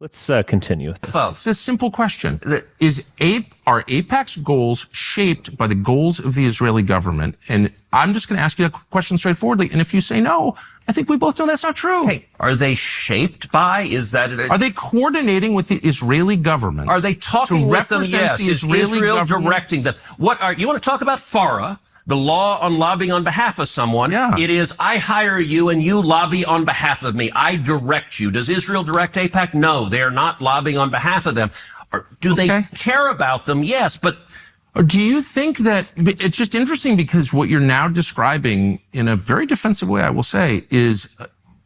Let's continue with this. It's a simple question. Are AIPAC's goals shaped by the goals of the Israeli government? And I'm just going to ask you that question straightforwardly. And if you say no, I think we both know that's not true. Hey, are they shaped by? Are they coordinating with the Israeli government? Are they talking with them? Yes. The Israeli Israel government? directing them? You want to talk about FARA? The law on lobbying on behalf of someone. Yeah. It is, I hire you and you lobby on behalf of me. I direct you. Does Israel direct AIPAC? No, they are not lobbying on behalf of them. Do they care about them? Yes, but do you think that it's just interesting because what you're now describing in a very defensive way, I will say, is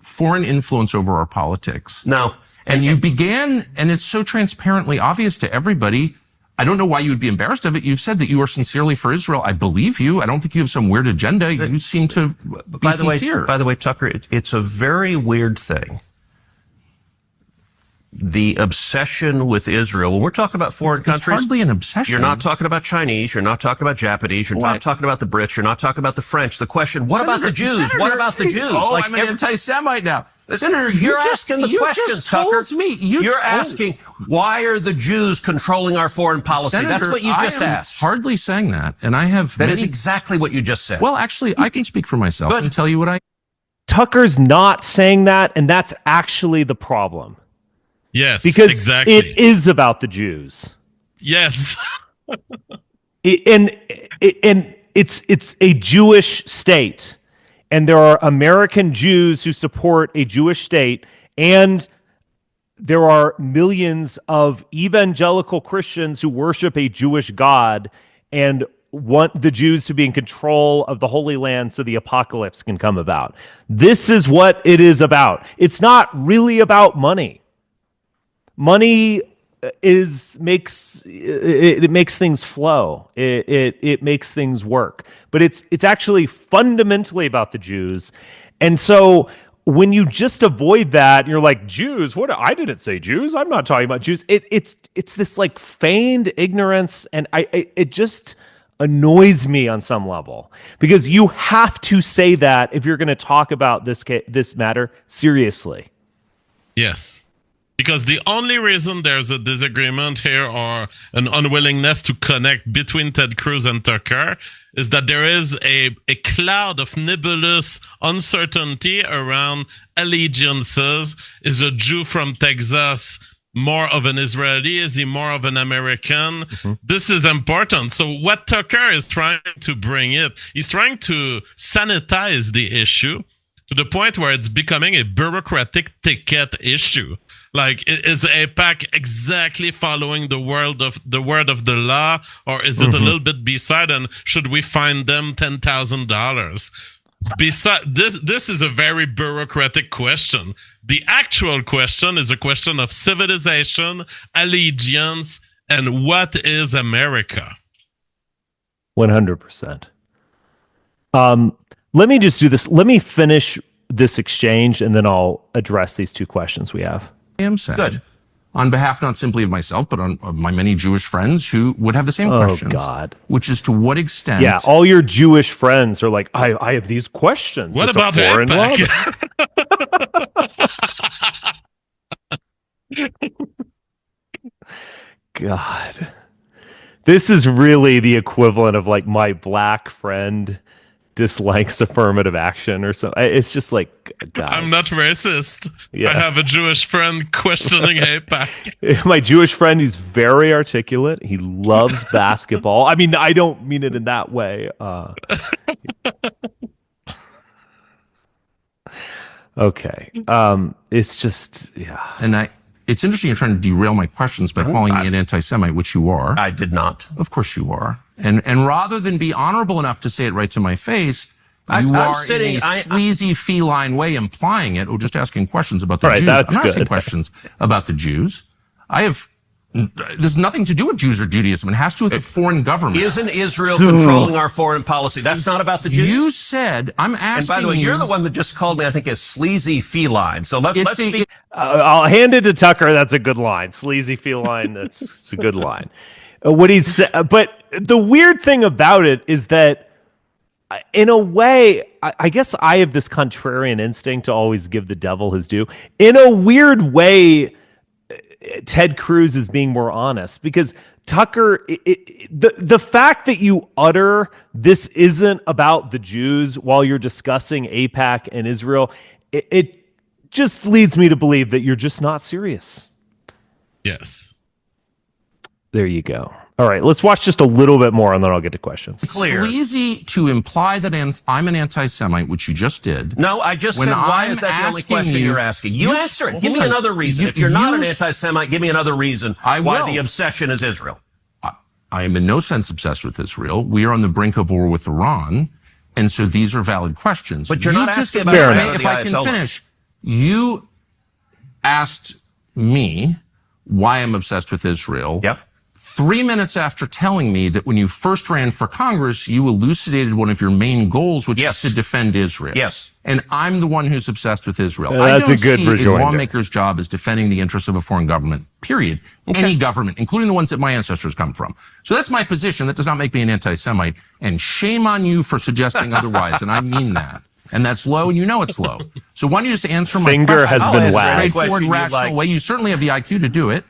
foreign influence over our politics. No. And you began, and it's so transparently obvious to everybody. I don't know why you would be embarrassed of it. You've said that you are sincerely for Israel. I believe you. I don't think you have some weird agenda. You seem to be sincere. By the way, Tucker, it's a very weird thing. The obsession with Israel. When we're talking about foreign countries, it's hardly an obsession. You're not talking about Chinese. You're not talking about Japanese. You're not talking about the Brits. You're not talking about the French. The question, what about the Jews? What about the Jews? Oh, I'm an anti-Semite now. Senator, you're asking the questions, Tucker. You're asking, why are the Jews controlling our foreign policy? Senator, that's what you just asked. Hardly saying that. And I have That is exactly what you just said. Well, actually, I can speak for myself and tell you what I... Tucker's not saying that, and that's actually the problem. Yes, because exactly. It is about the Jews. Yes. And it's a Jewish state. And there are American Jews who support a Jewish state, and there are millions of evangelical Christians who worship a Jewish God and want the Jews to be in control of the Holy Land so the apocalypse can come about. This is what it is about. It's not really about money. Money makes things flow. It makes things work. But it's actually fundamentally about the Jews. And so when you just avoid that, you're like, Jews, what? I didn't say Jews. I'm not talking about Jews. It's this like feigned ignorance, and it just annoys me on some level, because you have to say that if you're going to talk about this matter seriously. Yes. Because the only reason there's a disagreement here or an unwillingness to connect between Ted Cruz and Tucker is that there is a cloud of nebulous uncertainty around allegiances. Is a Jew from Texas more of an Israeli? Is he more of an American? Mm-hmm. This is important. So what Tucker is trying to bring he's trying to sanitize the issue to the point where it's becoming a bureaucratic ticket issue. Like, is AIPAC exactly following the word of the law, or is it a little bit beside? And should we fine them $10,000? This is a very bureaucratic question. The actual question is a question of civilization, allegiance, and what is America. 100%. Let me just do this. Let me finish this exchange, and then I'll address these two questions we have. I am saying, good, on behalf not simply of myself, but of my many Jewish friends who would have the same questions. Oh, God. Which is, to what extent... Yeah, all your Jewish friends are like, I have these questions. What it's about AIPAC? God. This is really the equivalent of like my black friend dislikes affirmative action or something. It's just like, guys. I'm not racist. Yeah. I have a Jewish friend questioning AIPAC. My Jewish friend, he's very articulate. He loves basketball. I mean, I don't mean it in that way. Okay. It's just, yeah. And it's interesting you're trying to derail my questions by calling me an anti-Semite, which you are. I did not. Of course you are. And rather than be honorable enough to say it right to my face, you are in a sleazy feline way implying it, or just asking questions about the Jews. That's I'm not asking good. questions about the Jews. There's nothing to do with Jews or Judaism. It has to do with the foreign government. Isn't Israel controlling our foreign policy? That's not about the Jews. You said, I'm asking. And by the way, you're the one that just called me, I think, a sleazy feline. So let's speak. I'll hand it to Tucker. That's a good line. Sleazy feline. It's a good line. What he's said, but the weird thing about it is that, in a way, I guess I have this contrarian instinct to always give the devil his due. In a weird way, Ted Cruz is being more honest, because Tucker, the fact that you utter this isn't about the Jews while you're discussing AIPAC and Israel, it just leads me to believe that you're just not serious. Yes. There you go. All right, let's watch just a little bit more, and then I'll get to questions. It's sleazy to imply that I'm an anti-Semite, which you just did. No, I just said, why is that the only question you're asking? You answer it. Give me another reason. If you're not an anti-Semite, give me another reason why the obsession is Israel. I am in no sense obsessed with Israel. We are on the brink of war with Iran, and so these are valid questions. But you're not asking about if I can finish, you asked me why I'm obsessed with Israel. Yep. 3 minutes after telling me that when you first ran for Congress, you elucidated one of your main goals, which is to defend Israel. Yes. And I'm the one who's obsessed with Israel. That's I don't a good see rejoinder. a lawmaker's job as defending the interests of a foreign government, period. Okay. Any government, including the ones that my ancestors come from. So that's my position. That does not make me an anti-Semite. And shame on you for suggesting otherwise. And I mean that. And that's low, and you know it's low. So why don't you just answer my Finger question? has been wagged. Straightforward, rational way. You certainly have the IQ to do it.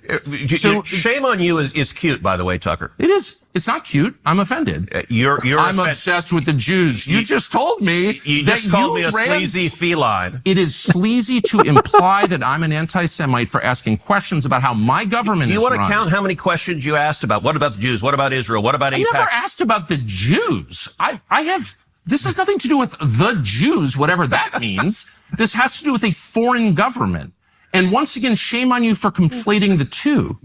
So shame on you is cute, by the way, Tucker. It is. It's not cute. I'm offended. I'm obsessed with the Jews. You just told me you just called me a sleazy feline. It is sleazy to imply that I'm an anti-Semite for asking questions about how my government is run. You want to count how many questions you asked about? What about the Jews? What about Israel? What about AIPAC? I never asked about the Jews. I have. This has nothing to do with the Jews, whatever that means. This has to do with a foreign government. And once again, shame on you for conflating the two.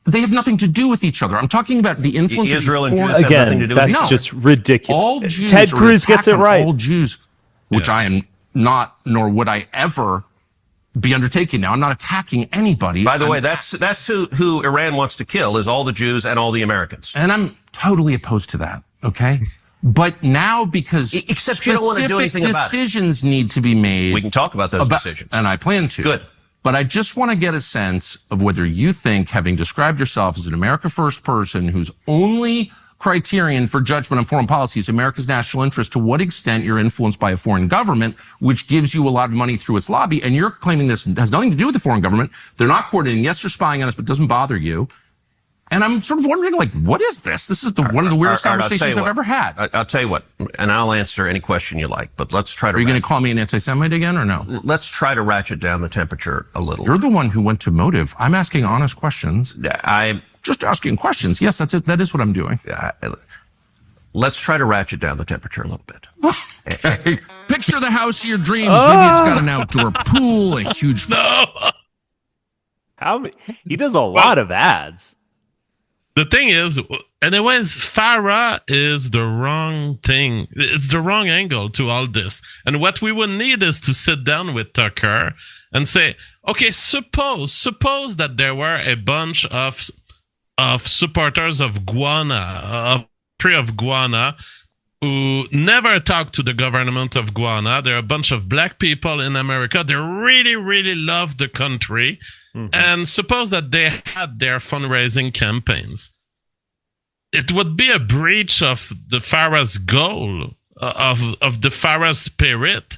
They have nothing to do with each other. I'm talking about the influence Israel of and Jews have nothing to do with each other. That's just ridiculous. All Jews Ted Cruz gets it right. All Jews, which I am not, nor would I ever be undertaking now. I'm not attacking anybody. By the way, that's who Iran wants to kill, is all the Jews and all the Americans. And I'm totally opposed to that. Okay. But now, because except you don't want to do anything about it. Decisions need to be made. We can talk about those decisions. And I plan to. Good. But I just want to get a sense of whether you think, having described yourself as an America First person whose only criterion for judgment on foreign policy is America's national interest, to what extent you're influenced by a foreign government, which gives you a lot of money through its lobby. And you're claiming this has nothing to do with the foreign government. They're not coordinating. Yes, they're spying on us, but it doesn't bother you. And I'm sort of wondering, like, what is this? This is one of the weirdest conversations I've ever had. I'll tell you what, and I'll answer any question you like, but let's try to... Are you going to call me an anti-Semite again or no? Let's try to ratchet down the temperature a little. You're the one who went to motive. I'm asking honest questions. I'm just asking questions. Yes, that's it. That is what I'm doing. Let's try to ratchet down the temperature a little bit. Okay. Picture the house of your dreams. Maybe it's got an outdoor pool, a huge... No! He does a lot of ads. The thing is, anyways, Farah is the wrong thing. It's the wrong angle to all this. And what we would need is to sit down with Tucker and say, okay, suppose that there were a bunch of supporters of Guyana, who never talked to the government of Guyana. They're a bunch of black people in America. They really, really love the country. Mm-hmm. And suppose that they had their fundraising campaigns. It would be a breach of the Farah's goal, of the Farah's spirit,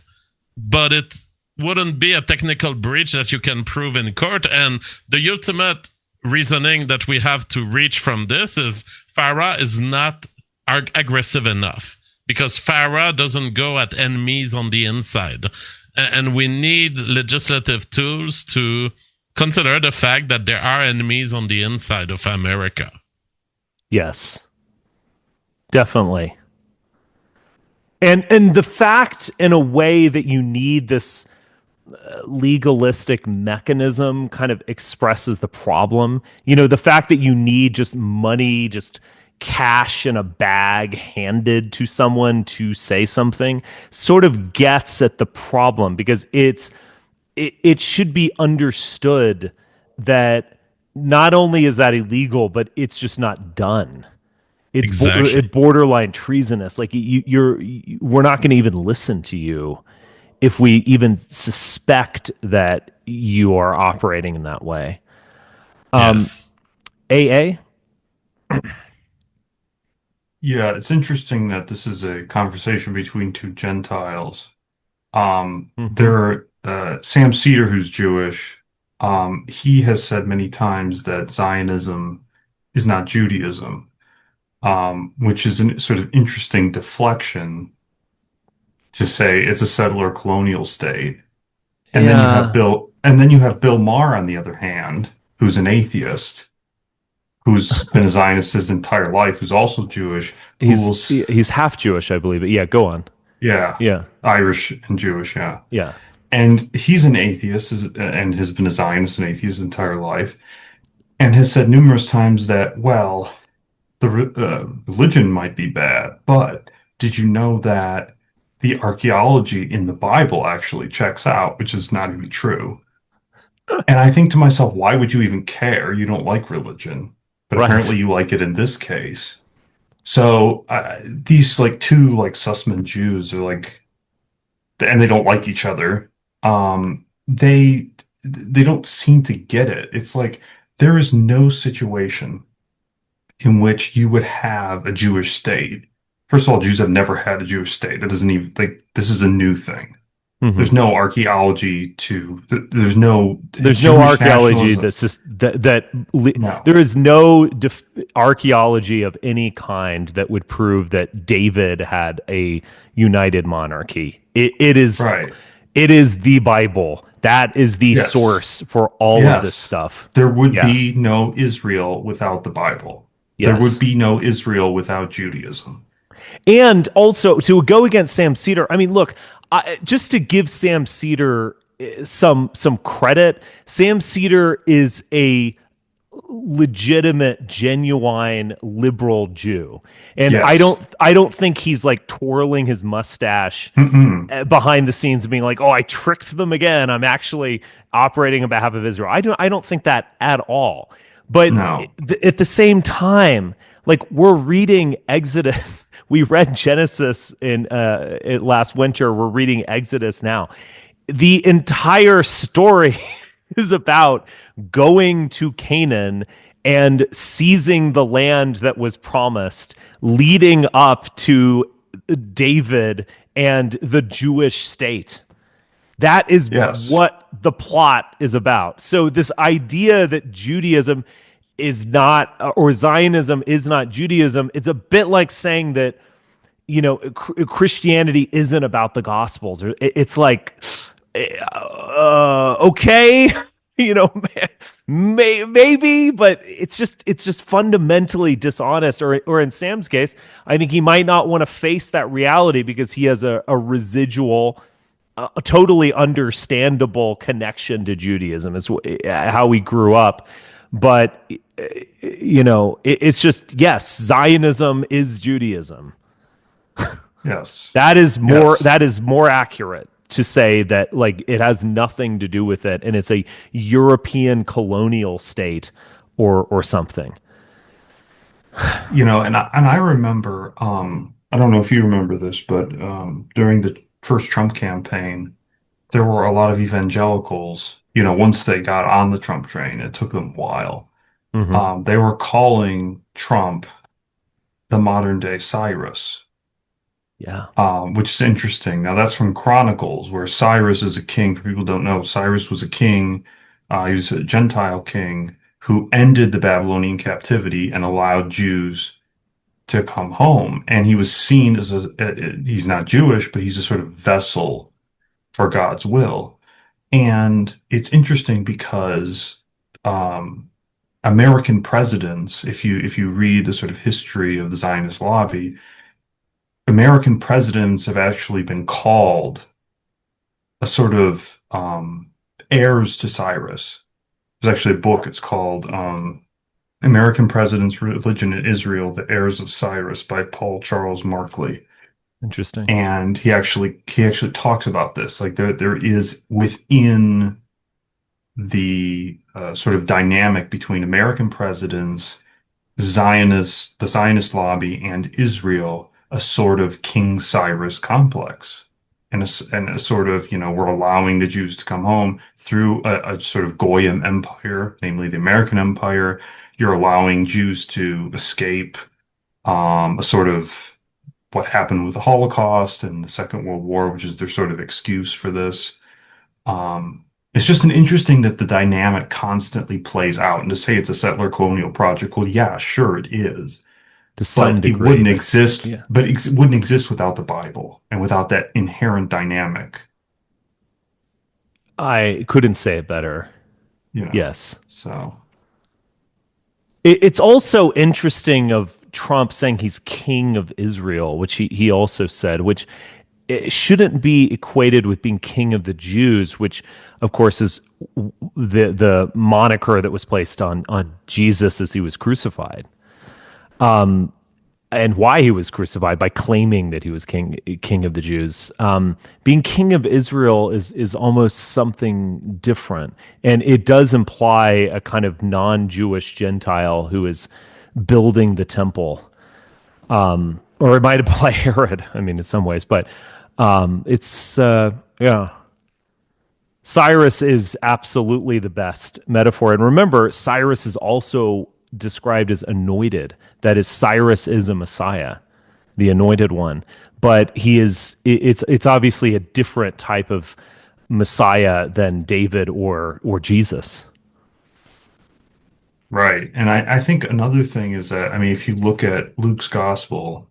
but it wouldn't be a technical breach that you can prove in court. And the ultimate reasoning that we have to reach from this is Farah is not aggressive enough, because Farah doesn't go at enemies on the inside. And we need legislative tools to consider the fact that there are enemies on the inside of America. Yes, definitely. And the fact, in a way, that you need this legalistic mechanism kind of expresses the problem. You know, the fact that you need just money, just cash in a bag handed to someone to say something sort of gets at the problem, because it should be understood that not only is that illegal, but it's just not done. It's exactly. Borderline treasonous. Like we're not going to even listen to you if we even suspect that you are operating in that way. Yes. AA? Yeah, it's interesting that this is a conversation between two Gentiles. There are Sam Cedar, who's Jewish, he has said many times that Zionism is not Judaism, which is a sort of interesting deflection to say it's a settler colonial state. Yeah. And then you have Bill Maher on the other hand, who's an atheist, who's been a Zionist his entire life, who's also Jewish, He's half Jewish, I believe. But yeah, go on. yeah, Yeah. Irish and Jewish, yeah. Yeah. And he's an atheist and has been a Zionist and atheist his entire life, and has said numerous times that, well, religion might be bad, but did you know that the archaeology in the Bible actually checks out, which is not even true. And I think to myself, why would you even care? You don't like religion, but Right. apparently you like it in this case. So these like two like Sussman Jews are like, and they don't like each other. They don't seem to get it. It's like there is no situation in which you would have a Jewish state. First of all, Jews have never had a Jewish state. It doesn't even like this is a new thing. Hmm. There's no archaeology to there's no There's no Jewish archaeology nationalism. that No. there is no archaeology of any kind that would prove that David had a united monarchy. Right. It is the Bible. That is the Yes. source for all of this Yes. stuff. There would Yeah. be no Israel without the Bible. There would Yes. be no Israel without Judaism. And also to go against Sam Cedar. I mean, look, just to give Sam Cedar some credit, Sam Cedar is a legitimate, genuine liberal Jew, and Yes. I don't think he's like twirling his mustache Mm-mm. behind the scenes, being like, "Oh, I tricked them again. I'm actually operating on behalf of Israel." I don't think that at all. But No. at the same time, like we're reading Exodus, we read Genesis in last winter. We're reading Exodus now. The entire story is about going to Canaan and seizing the land that was promised, leading up to David and the Jewish state. That is Yes. what the plot is about. So, this idea that Judaism is not, or Zionism is not Judaism, it's a bit like saying that, Christianity isn't about the Gospels. It's like, okay, you know, maybe, but it's just fundamentally dishonest. Or in Sam's case, I think he might not want to face that reality because he has a residual, a totally understandable connection to Judaism. It's how he grew up, but it's just yes, Zionism is Judaism. Yes. Yes. That is more accurate to say that like it has nothing to do with it and it's a European colonial state or something. And I remember, I don't know if you remember this, but during the first Trump campaign, there were a lot of evangelicals, once they got on the Trump train, it took them a while. Hmm. They were calling Trump the modern day Cyrus, Yeah. which is interesting. Now that's from Chronicles, where Cyrus is a king. For people who don't know, Cyrus was a king. He was a Gentile king who ended the Babylonian captivity and allowed Jews to come home. And he was seen as he's not Jewish, but he's a sort of vessel for God's will. And it's interesting because American presidents, if you read the sort of history of the Zionist lobby, American presidents have actually been called a sort of heirs to Cyrus. There's actually a book. It's called American Presidents, Religion in Israel: The Heirs of Cyrus by Paul Charles Markley. Interesting. And he actually talks about this. Like there is within the sort of dynamic between American presidents, the Zionist lobby, and Israel, a sort of King Cyrus complex. And a sort of, we're allowing the Jews to come home through a sort of Goyim empire, namely the American empire. You're allowing Jews to escape a sort of what happened with the Holocaust and the Second World War, which is their sort of excuse for this. It's just an interesting that the dynamic constantly plays out. And to say it's a settler colonial project, well, yeah, sure it is. To some But it degree. wouldn't There's, exist, yeah. but it wouldn't exist without the Bible and without that inherent dynamic, I couldn't say it better. you know. Yes. So, It's also interesting of Trump saying he's king of Israel, which he also said, which it shouldn't be equated with being king of the Jews, which of course is the moniker that was placed on Jesus as he was crucified. And why he was crucified by claiming that he was king of the Jews. Being king of Israel is almost something different, and it does imply a kind of non-Jewish Gentile who is building the temple, or it might imply Herod. I mean, in some ways, but it's yeah. Cyrus is absolutely the best metaphor. And remember, Cyrus is also described as anointed. That is, Cyrus is a Messiah, the anointed one. But he is, it's obviously a different type of Messiah than David or Jesus. right. And I think another thing is that, I mean, if you look at Luke's gospel,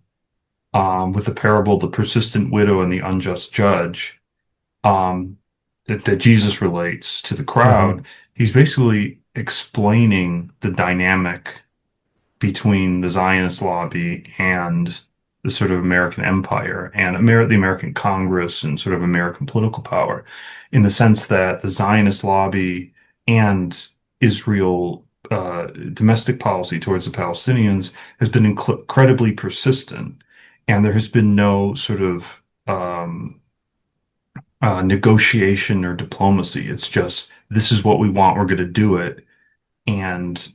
with the parable, of the persistent widow and the unjust judge, um, that Jesus relates to the Mhm. crowd, he's basically explaining the dynamic between the Zionist lobby and the sort of American empire and the American Congress and sort of American political power, in the sense that the Zionist lobby and Israel domestic policy towards the Palestinians has been incredibly persistent, and there has been no sort of negotiation or diplomacy. It's just, this is what we want, we're going to do it, and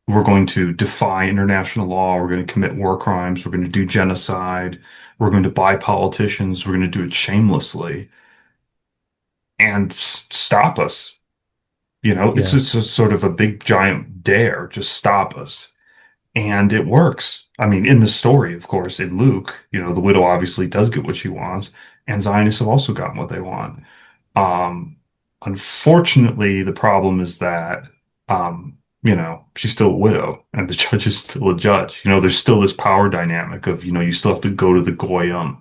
we're going to defy international law. We're going to commit war crimes. We're going to do genocide. We're going to buy politicians. We're going to do it shamelessly and stop us. You know, it's Yeah. just a sort of a big giant dare. Just stop us. And it works. I mean, in the story, of course, in Luke, you know, the widow obviously does get what she wants, and Zionists have also gotten what they want. Um, Unfortunately, the problem is that, you know, she's still a widow and the judge is still a judge. You know, there's still this power dynamic of, you know, you still have to go to the goyim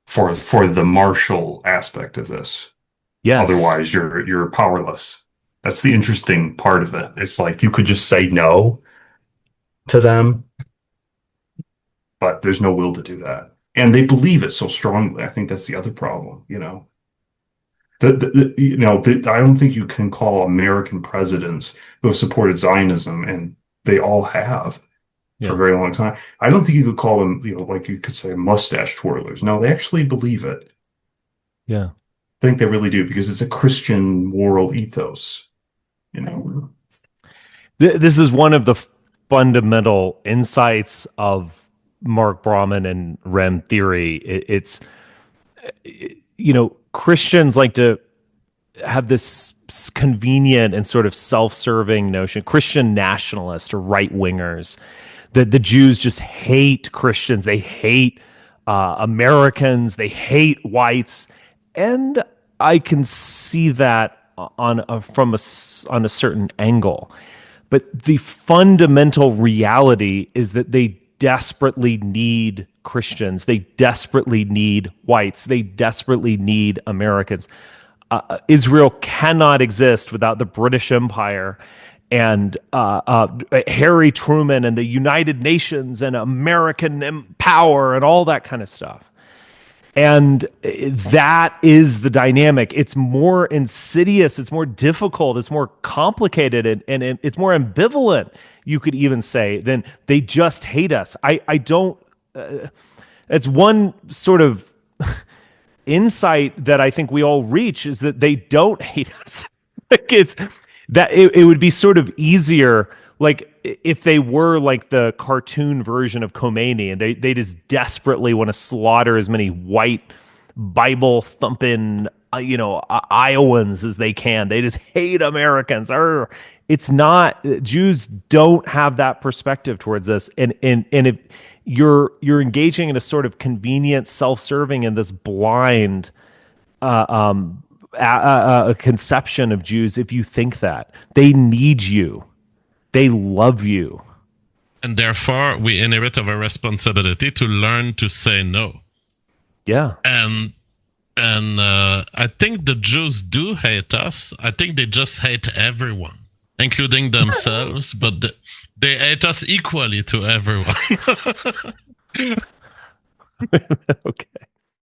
for the martial aspect of this. Yes. Otherwise, you're powerless. That's the interesting part of it. It's like you could just say no to them, but there's no will to do that. And they believe it so strongly. I think that's the other problem, you know. I don't think you can call American presidents who have supported Zionism, and they all have for a Yeah. very long time. I don't think you could call them, you know, like you could say mustache twirlers. No, they actually believe it. Yeah. I think they really do because it's a Christian moral ethos, you know. This is one of the fundamental insights of Mark Brahman and REM theory. It's, you know, Christians like to have this convenient and sort of self-serving notion, Christian nationalists or right wingers, that the Jews just hate Christians. They hate Americans. They hate whites. And I can see that on a certain angle. But the fundamental reality is that they desperately need Christians. They desperately need whites. They desperately need Americans. Israel cannot exist without the British Empire and Harry Truman and the United Nations and American power and all that kind of stuff. And that is the dynamic. It's more insidious, it's more difficult, it's more complicated, and it's more ambivalent, you could even say, than they just hate us. I don't, it's one sort of insight that I think we all reach is that they don't hate us. Like it's that it would be sort of easier, like if they were like the cartoon version of Khomeini and they just desperately want to slaughter as many white Bible thumping Iowans as they can. They just hate Americans. It's not, Jews don't have that perspective towards us, and if you're engaging in a sort of convenient self-serving and this blind a conception of Jews if you think that. They need you. They love you. And therefore, we inherit our responsibility to learn to say no. Yeah. And I think the Jews do hate us. I think they just hate everyone, including themselves, but they hate us equally to everyone. Okay.